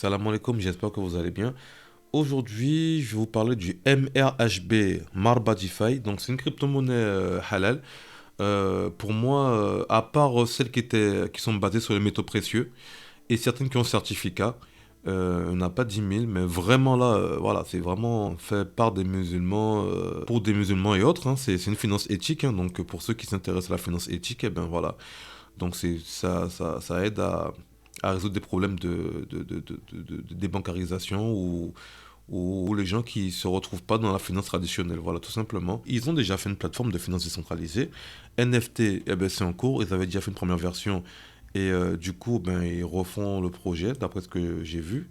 Salam alaikum, j'espère que vous allez bien. Aujourd'hui, je vais vous parler du MRHB Marbadify. Donc, c'est une crypto-monnaie halal. Pour moi, à part celles qui sont basées sur les métaux précieux et certaines qui ont certificat, on n'a pas 10 000, mais vraiment là, voilà, c'est vraiment fait par des musulmans, pour des musulmans et autres, hein. C'est une finance éthique, hein. Donc, pour ceux qui s'intéressent à la finance éthique, eh ben voilà. Donc, ça aide à résoudre des problèmes de débancarisation ou les gens qui se retrouvent pas dans la finance traditionnelle. Voilà, tout simplement. Ils ont déjà fait une plateforme de finance décentralisée. NFT, eh ben, c'est en cours. Ils avaient déjà fait une première version et du coup, ben, ils refont le projet d'après ce que j'ai vu.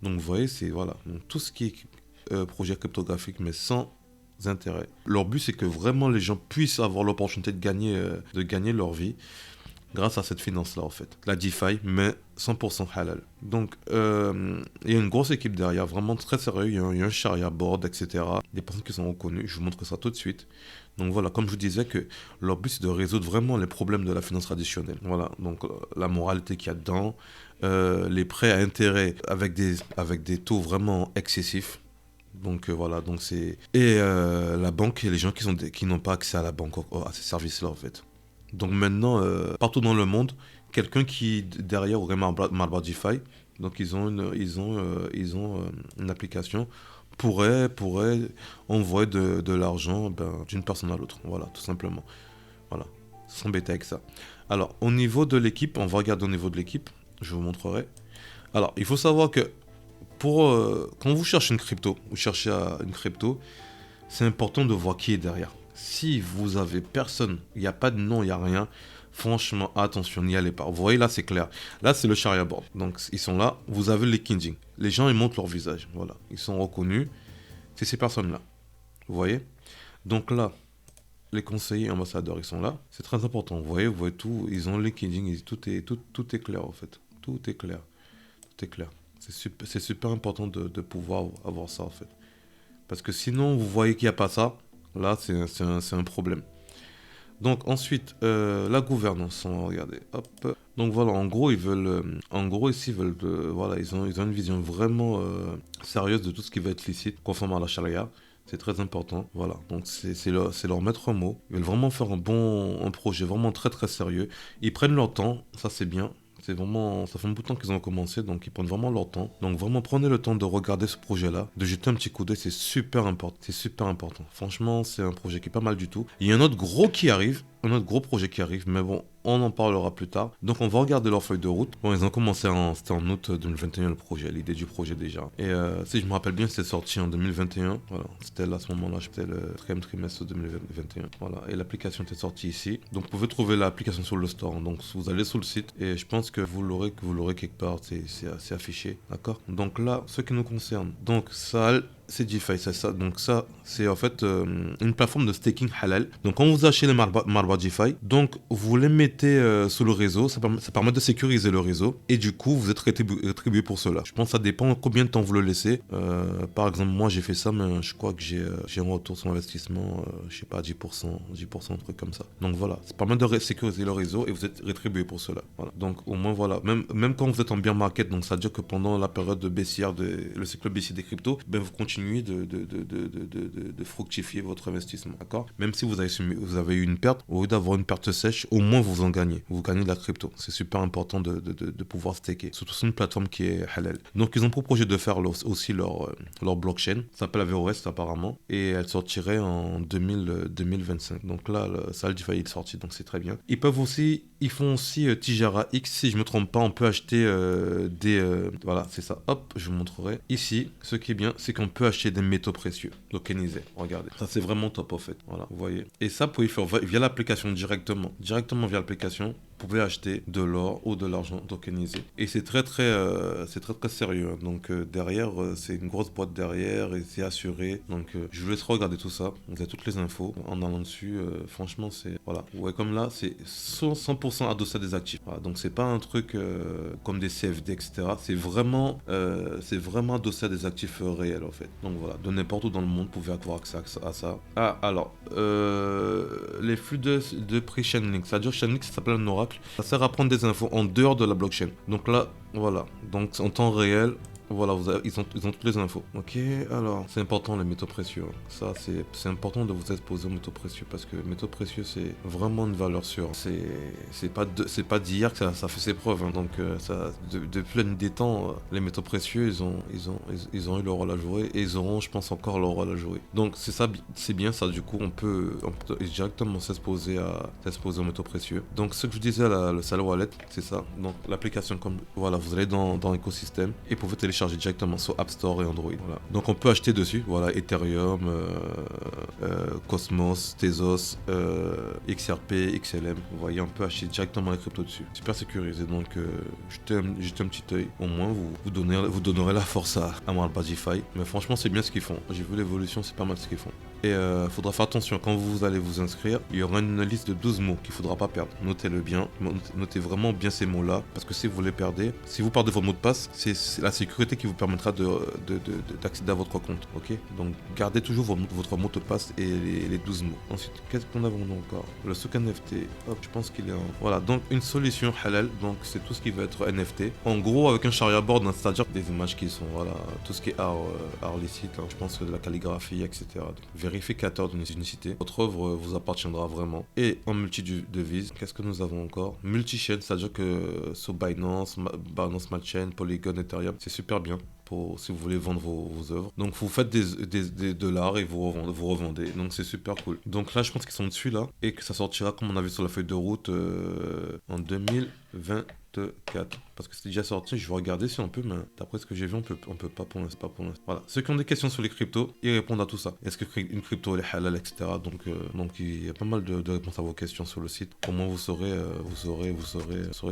Donc, vous voyez, c'est voilà. Donc, tout ce qui est projet cryptographique, mais sans intérêt. Leur but, c'est que vraiment les gens puissent avoir l'opportunité de gagner leur vie grâce à cette finance-là, en fait. La DeFi, mais 100% halal. Donc, il y a une grosse équipe derrière, vraiment très sérieux. Il y a un Sharia board, etc. Des personnes qui sont reconnues. Je vous montre ça tout de suite. Donc voilà, comme je vous disais, que leur but, c'est de résoudre vraiment les problèmes de la finance traditionnelle. Voilà, donc la moralité qu'il y a dedans, les prêts à intérêt avec des taux vraiment excessifs. Donc voilà, donc c'est... Et la banque et les gens qui n'ont pas accès à la banque, à ces services-là, en fait. Donc maintenant, partout dans le monde, quelqu'un qui derrière aurait Marbadify, donc ils ont une application, pourrait envoyer de l'argent, ben, d'une personne à l'autre. Voilà, tout simplement. Voilà, s'embêter avec ça. Alors, au niveau de l'équipe, on va regarder au niveau de l'équipe, je vous montrerai. Alors, il faut savoir que quand vous cherchez une crypto, vous cherchez une crypto, c'est important de voir qui est derrière. Si vous avez personne, il n'y a pas de nom, il n'y a rien, franchement, attention, n'y allez pas. Vous voyez, là, c'est clair. Là, c'est le Sharia board. Donc, ils sont là. Vous avez les Kinding. Les gens, ils montrent leur visage. Voilà. Ils sont reconnus. C'est ces personnes-là. Vous voyez. Donc là, les conseillers ambassadeurs, ils sont là. C'est très important. Vous voyez tout. Ils ont les Kinding. Tout est clair, en fait. Tout est clair. Tout est clair. C'est super important de pouvoir avoir ça, en fait. Parce que sinon, vous voyez qu'il n'y a pas ça. Là, c'est un problème. Donc ensuite, la gouvernance, on va regarder. Hop. Donc voilà, en gros, en gros ici, voilà, ils ont une vision vraiment sérieuse de tout ce qui va être licite, conformément à la charia. C'est très important, voilà. Donc c'est leur maître mot. Ils veulent vraiment faire un projet vraiment très très sérieux. Ils prennent leur temps, ça c'est bien. C'est vraiment, ça fait un bout de temps qu'ils ont commencé, donc ils prennent vraiment leur temps. Donc vraiment, prenez le temps de regarder ce projet-là, de jeter un petit coup d'œil, c'est super important. C'est super important. Franchement, c'est un projet qui est pas mal du tout. Il y a un autre gros qui arrive, un autre gros projet qui arrive, mais bon, on en parlera plus tard. Donc on va regarder leur feuille de route. Bon, ils ont commencé c'était en août 2021 le projet, l'idée du projet déjà. Et si je me rappelle bien, c'était sorti en 2021. Voilà, c'était là, à ce moment-là, c'était le 3e trimestre 2021. Voilà, et l'application était sortie ici. Donc vous pouvez trouver l'application sur le store. Donc vous allez sur le site et je pense que vous l'aurez quelque part, c'est affiché. D'accord. Donc là, ce qui nous concerne, donc ça, c'est DeFi, c'est ça. Donc ça, c'est en fait une plateforme de staking halal. Donc quand vous achetez les Marbadify, donc vous les mettez sur le réseau, ça permet de sécuriser le réseau et du coup vous êtes rétribué pour cela. Je pense que ça dépend combien de temps vous le laissez. Par exemple, moi j'ai fait ça, mais je crois que j'ai un retour sur investissement, je sais pas, 10%, un truc comme ça. Donc voilà, ça permet de sécuriser le réseau et vous êtes rétribué pour cela. Voilà. Donc au moins voilà, même quand vous êtes en bear market, donc ça veut dire que pendant la période de baissière, le cycle baissier des cryptos, ben vous continuez de fructifier votre investissement, d'accord. Même si vous avez eu une perte, au lieu d'avoir une perte sèche, au moins vous en gagnez. Vous gagnez de la crypto. C'est super important de pouvoir staker. Surtout sur une plateforme qui est halal. Donc ils ont pour projet de faire aussi leur blockchain. Ça s'appelle Averroes apparemment. Et elle sortirait en 2025. Donc là, ça a failli être sorti, donc c'est très bien. Ils font aussi Tijara X, si je me trompe pas, on peut acheter voilà, c'est ça. Hop, je vous montrerai. Ici, ce qui est bien, c'est qu'on peut acheter des métaux précieux, tokenisés. Regardez, ça c'est vraiment top en fait. Voilà, vous voyez. Et ça, vous pouvez faire via l'application directement via l'application. Vous pouvez acheter de l'or ou de l'argent tokenisé. Et c'est très sérieux, hein. Donc derrière, c'est une grosse boîte derrière et c'est assuré. Donc je vous laisserai regarder tout ça. Vous avez toutes les infos en allant dessus. Franchement, c'est voilà. Ouais, comme là, c'est 100% adossé à des actifs. Voilà, donc c'est pas un truc comme des CFD, etc. C'est vraiment adossé à des actifs réels en fait. Donc voilà, de n'importe où dans le monde, vous pouvez avoir accès à ça. Ah, alors, les flux de prix Chainlink. Ça veut dire Chainlink, ça s'appelle un oracle. simple. Ça sert à prendre des infos en dehors de la blockchain. Donc là, voilà. Donc en temps réel, voilà, ils ont toutes les infos. Ok, alors, c'est important les métaux précieux. Ça, c'est important de vous exposer aux métaux précieux parce que métaux précieux, c'est vraiment une valeur sûre. C'est pas d'hier que ça fait ses preuves. Hein. Donc, depuis la nuit des temps, les métaux précieux, ils ont eu leur rôle à jouer et ils auront, je pense, encore leur rôle à jouer. Donc, c'est bien ça. Du coup, on peut directement s'exposer aux métaux précieux. Donc, ce que je disais, le Salo Wallet, c'est ça. Donc, l'application, comme voilà, vous allez dans l'écosystème et vous pouvez télécharger directement sur App Store et Android. Voilà. Donc on peut acheter dessus, voilà, Ethereum, Cosmos, Tezos, XRP, XLM. Vous voyez, on peut acheter directement les cryptos dessus. Super sécurisé, donc jetez un petit œil. Au moins, vous donnerez la force à Marbadify. Mais franchement, c'est bien ce qu'ils font. J'ai vu l'évolution, c'est pas mal ce qu'ils font. Et faudra faire attention, quand vous allez vous inscrire, il y aura une liste de 12 mots qu'il faudra pas perdre. Notez-le bien, notez vraiment bien ces mots-là, parce que si vous les perdez, si vous perdez votre mot de passe, c'est la sécurité qui vous permettra d'accéder à votre compte. Ok, donc gardez toujours votre mot de passe et les 12 mots. Ensuite, qu'est-ce qu'on a encore? Le souk NFT. Hop, je pense qu'il est en... Voilà, donc une solution halal, donc c'est tout ce qui va être NFT. En gros, avec un sharia board, hein, c'est-à-dire des images qui sont, voilà, tout ce qui est art licite, hein, je pense de la calligraphie, etc. Donc, vérificateur d'unicité. Votre œuvre vous appartiendra vraiment. Et en multi-devise, qu'est-ce que nous avons encore? Multi-chain, c'est-à-dire que sur Binance, Smart Chain, Polygon, Ethereum, c'est super bien si vous voulez vendre vos œuvres. Donc vous faites des dollars et vous revendez. Donc c'est super cool. Donc là, je pense qu'ils sont dessus là et que ça sortira comme on avait sur la feuille de route en 2024. Parce que c'est déjà sorti, je vais regarder si on peut, mais d'après ce que j'ai vu, on peut pas pour l'instant. Voilà. Ceux qui ont des questions sur les cryptos, ils répondent à tout ça. Est-ce que une crypto elle est halal, etc. Donc il y a pas mal de réponses à vos questions sur le site. Au moins vous saurez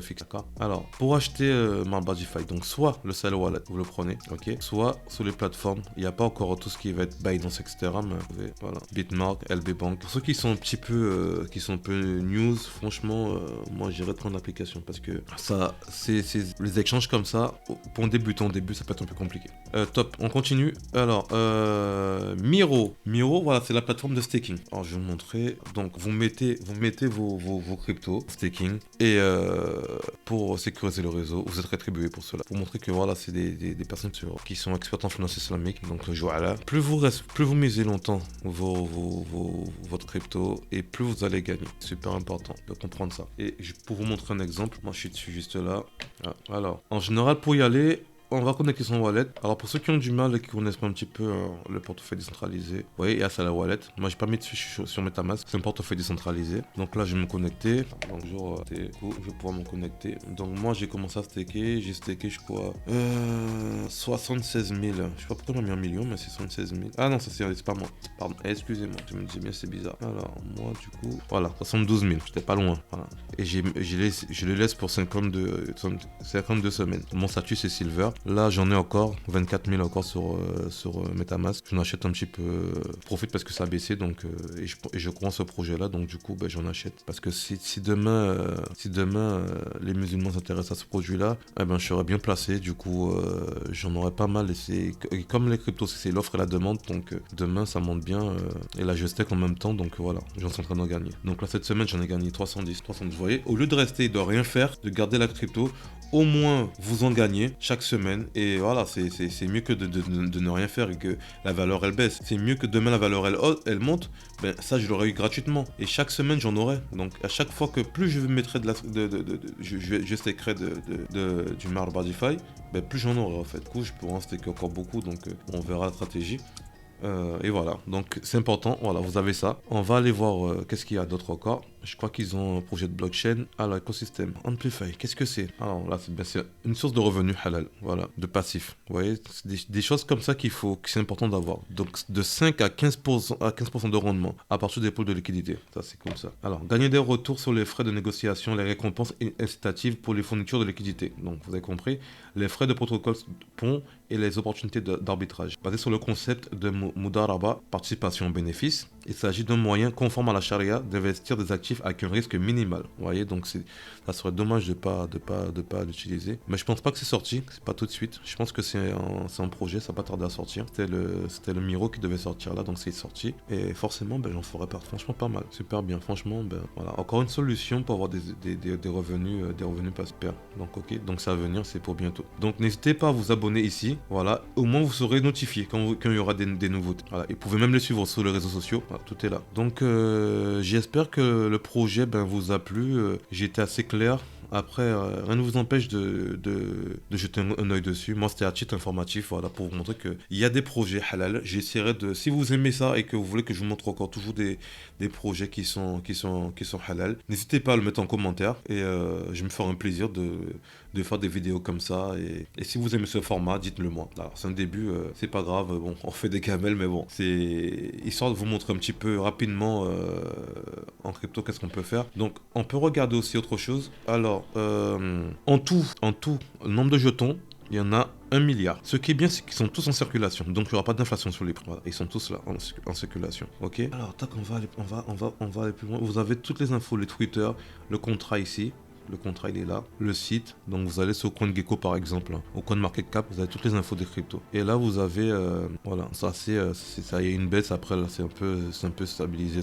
fixer. D'accord. Alors, pour acheter Marbadify, donc soit le Salo Wallet, vous le prenez, ok, soit sur les plateformes, il n'y a pas encore tout ce qui va être Binance, etc. Mais vous avez, voilà, Bitmark, LB Bank. Pour ceux qui sont un petit peu, news, franchement, moi j'irais prendre l'application parce que ça, c'est les échanges comme ça, pour un débutant au début, ça peut être un peu compliqué. Top, on continue. Alors, Miro, voilà, c'est la plateforme de staking. Alors, je vais vous montrer. Donc, vous mettez vos cryptos staking et pour sécuriser le réseau, vous êtes rétribué pour cela. Pour montrer que voilà, c'est des personnes qui sont expertes en finance islamique. Donc, voilà. Plus vous misez longtemps votre crypto et plus vous allez gagner. Super important de comprendre ça. Et pour vous montrer un exemple, moi je suis dessus juste là. Alors, en général, pour y aller, on va connecter son wallet. Alors pour ceux qui ont du mal et qui connaissent pas un petit peu le portefeuille décentralisé, vous voyez, il y a ça la wallet. Moi j'ai pas mis dessus sur MetaMask, c'est un portefeuille décentralisé. Donc là je vais me connecter. Bonjour, je vais pouvoir me connecter. Donc moi j'ai commencé à staker, j'ai staké je crois 76 000. Je sais pas pourquoi on m'a mis 1 million, mais c'est 76 000. Ah non, ça c'est pas moi. Pardon, excusez-moi, je me disais bien c'est bizarre. Alors moi du coup, voilà, 72 000, j'étais pas loin. Voilà. Et je les laisse pour 52 semaines. Mon statut c'est Silver. Là, j'en ai encore 24 000 encore sur MetaMask. Je n'achète un petit peu. Profite parce que ça a baissé, donc et je crois en ce projet-là, donc du coup, j'en achète. Parce que si demain, les musulmans s'intéressent à ce produit-là, je serais bien placé. Du coup, j'en aurais pas mal. Et comme les cryptos, c'est l'offre et la demande, donc demain, ça monte bien. Et là, je stake en même temps, donc voilà, j'en suis en train d'en gagner. Donc là, cette semaine, j'en ai gagné 310. Vous voyez, au lieu de rester, de rien faire, de garder la crypto, au moins vous en gagnez chaque semaine et voilà, c'est mieux que de ne rien faire et que la valeur elle baisse. C'est mieux que demain la valeur elle monte, ça je l'aurais eu gratuitement et chaque semaine j'en aurais. Donc à chaque fois que plus je mettrai je stakerai du Marbadify, plus j'en aurai en fait. Du coup je pourrais en staker encore beaucoup, donc on verra la stratégie. Et voilà, donc c'est important, voilà, vous avez ça. On va aller voir qu'est-ce qu'il y a d'autre encore. Je crois qu'ils ont un projet de blockchain à l'écosystème. Amplify, qu'est-ce que c'est? Alors là, c'est une source de revenus halal, voilà, de passif. Vous voyez, c'est des choses comme ça que c'est important d'avoir. Donc de 5 à 15% de rendement à partir des pôles de liquidité. Ça, c'est comme ça. Alors, gagner des retours sur les frais de négociation, les récompenses incitatives pour les fournitures de liquidité. Donc, vous avez compris, les frais de protocole pont et les opportunités d'arbitrage. Basé sur le concept de Mudaraba, participation aux bénéfices, Il s'agit d'un moyen conforme à la charia d'investir des actifs avec un risque minimal. Vous voyez, donc ça serait dommage de pas l'utiliser. Mais je pense pas que c'est sorti, c'est pas tout de suite. Je pense que c'est un projet, ça va pas tarder à sortir. C'était le Miro qui devait sortir là, donc c'est sorti. Et forcément, j'en ferai pas. Franchement, pas mal. Super bien. Franchement, voilà. Encore une solution pour avoir des revenus, pair. Donc, ok. Donc, ça va venir, c'est pour bientôt. Donc, n'hésitez pas à vous abonner ici. Voilà. Au moins, vous serez notifié quand il y aura des nouveautés. Voilà. Et vous pouvez même les suivre sur les réseaux sociaux. Voilà, tout est là. Donc, j'espère que le projet vous a plu. J'ai été assez clair. Après, rien ne vous empêche de jeter un œil dessus. Moi, c'était à titre informatif, voilà, pour vous montrer qu'il y a des projets halal. J'essaierai de... Si vous aimez ça et que vous voulez que je vous montre encore toujours des projets qui sont halal, n'hésitez pas à le mettre en commentaire et je me ferai un plaisir de faire des vidéos comme ça. Et si vous aimez ce format, dites-le moi. Alors, c'est un début, c'est pas grave. Bon, on fait des camels, mais bon, c'est histoire de vous montrer un petit peu rapidement en crypto qu'est-ce qu'on peut faire. Donc, on peut regarder aussi autre chose. Alors, en tout, le nombre de jetons, il y en a 1 milliard. Ce qui est bien, c'est qu'ils sont tous en circulation. Donc, il n'y aura pas d'inflation sur les prix. Voilà, ils sont tous là, en circulation. Ok. Alors, tac, on va aller plus loin. Vous avez toutes les infos, les Twitter, le contrat ici. Le contrat il est là, le site, donc vous allez sur CoinGecko par exemple, au CoinMarketCap, vous avez toutes les infos des cryptos. Et là vous avez, voilà, ça il y a une baisse, après là c'est un peu stabilisé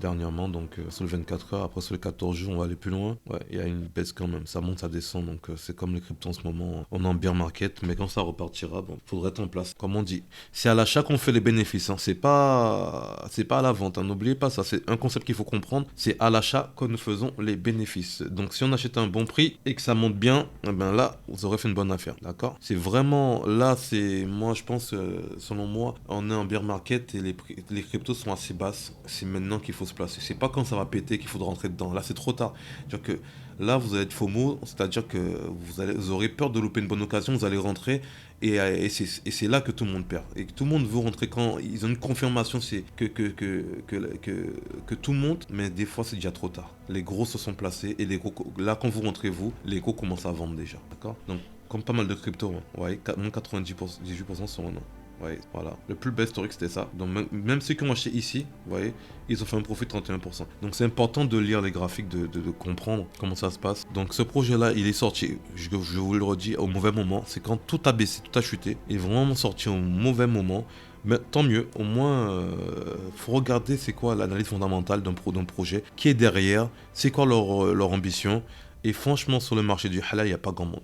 dernièrement, donc sur les 24 heures, après sur les 14 jours on va aller plus loin. Ouais, il y a une baisse quand même, ça monte, ça descend, donc c'est comme les cryptos en ce moment, on est en bear market, mais quand ça repartira, faudrait être en place. Comme on dit, c'est à l'achat qu'on fait les bénéfices, hein. C'est pas à la vente, hein. N'oubliez pas ça, c'est un concept qu'il faut comprendre, c'est à l'achat que nous faisons les bénéfices. Donc si on achète un bon prix et que ça monte bien, là vous aurez fait une bonne affaire, d'accord. C'est vraiment là, moi je pense, selon moi, on est en bear market et les cryptos sont assez basses. C'est maintenant qu'il faut se placer, c'est pas quand ça va péter qu'il faudra rentrer dedans. Là c'est trop tard, c'est-à-dire que là vous allez être FOMO, c'est-à-dire que vous aurez peur de louper une bonne occasion, vous allez rentrer et c'est là que tout le monde perd. Et que tout le monde veut rentrer quand ils ont une confirmation, c'est que tout monte, mais des fois c'est déjà trop tard. Les gros se sont placés et les gros, là quand vous rentrez les gros commencent à vendre déjà, d'accord. Donc comme pas mal de cryptos, hein, ouais, moins 98% sont non. Ouais, voilà. Le plus bas historique, c'était ça. Donc, même ceux qui ont acheté ici, vous voyez, ils ont fait un profit de 31%. Donc, c'est important de lire les graphiques, de comprendre comment ça se passe. Donc, ce projet-là, il est sorti, je vous le redis, au mauvais moment. C'est quand tout a baissé, tout a chuté. Il est vraiment sorti au mauvais moment. Mais tant mieux, au moins, faut regarder c'est quoi l'analyse fondamentale d'un projet, qui est derrière, c'est quoi leur ambition. Et franchement, sur le marché du halal, il n'y a pas grand monde,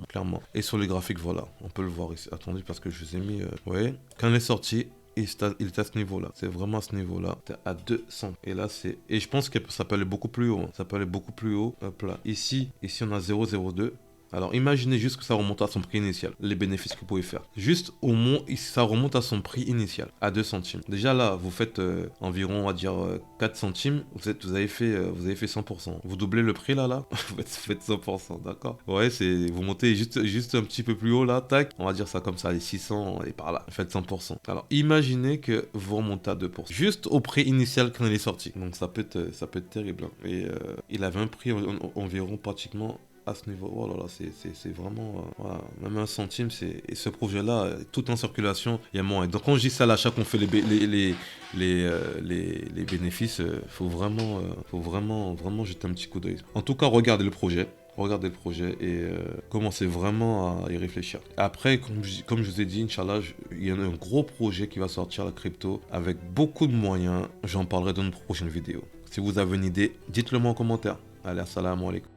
clairement. Et sur les graphiques, voilà, on peut le voir ici. Attendez, parce que je vous ai mis, vous voyez, quand il est sorti, il est à ce niveau-là. C'est vraiment à ce niveau-là. C'est à 200. Et là, et je pense que ça peut aller beaucoup plus haut. Hein. Ça peut aller beaucoup plus haut. Hop là. Ici, on a 0,02. Alors imaginez juste que ça remonte à son prix initial, les bénéfices que vous pouvez faire. Juste au moins, ça remonte à son prix initial, à 2 centimes. Déjà là, vous faites environ, on va dire, 4 centimes, vous avez fait 100%. Vous doublez le prix là, vous faites 100%, d'accord. Ouais, vous montez juste un petit peu plus haut là, tac, on va dire ça comme ça, les 600 et par là, faites 100%. Alors imaginez que vous remontez à 2%, juste au prix initial quand il est sorti. Donc ça peut être terrible. Hein. Et il avait un prix environ pratiquement à ce niveau. Oh là là, c'est vraiment voilà. Même 1 centime, et ce projet là tout en circulation, il y a moins. Donc quand je dis ça à l'achat qu'on fait les bénéfices, faut vraiment jeter un petit coup d'œil. En tout cas, regardez le projet et commencez vraiment à y réfléchir. Après, comme je vous ai dit, Inch'Allah, il y a un gros projet qui va sortir, la crypto, avec beaucoup de moyens. J'en parlerai dans une prochaine vidéo. Si vous avez une idée, dites-le moi en commentaire. Allez, assalamu alaikum.